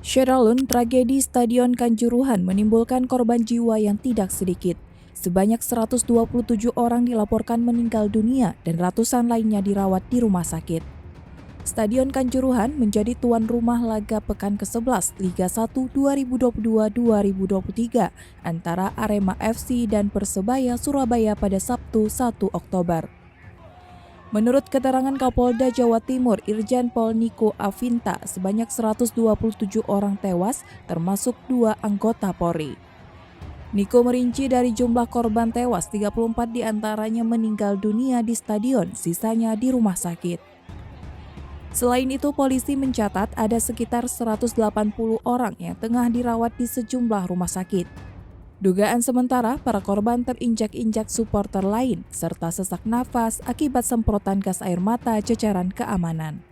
Syaralun, tragedi Stadion Kanjuruhan menimbulkan korban jiwa yang tidak sedikit. Sebanyak 127 orang dilaporkan meninggal dunia dan ratusan lainnya dirawat di rumah sakit. Stadion Kanjuruhan menjadi tuan rumah laga pekan ke-11 Liga 1 2022-2023 antara Arema FC dan Persebaya Surabaya pada Sabtu 1 Oktober. Menurut keterangan Kapolda Jawa Timur, Irjen Pol Niko Afinta, sebanyak 127 orang tewas, termasuk 2 anggota Polri. Niko merinci dari jumlah korban tewas, 34 diantaranya meninggal dunia di stadion, sisanya di rumah sakit. Selain itu, polisi mencatat ada sekitar 180 orang yang tengah dirawat di sejumlah rumah sakit. Dugaan sementara, para korban terinjak-injak supporter lain, serta sesak nafas akibat semprotan gas air mata jajaran keamanan.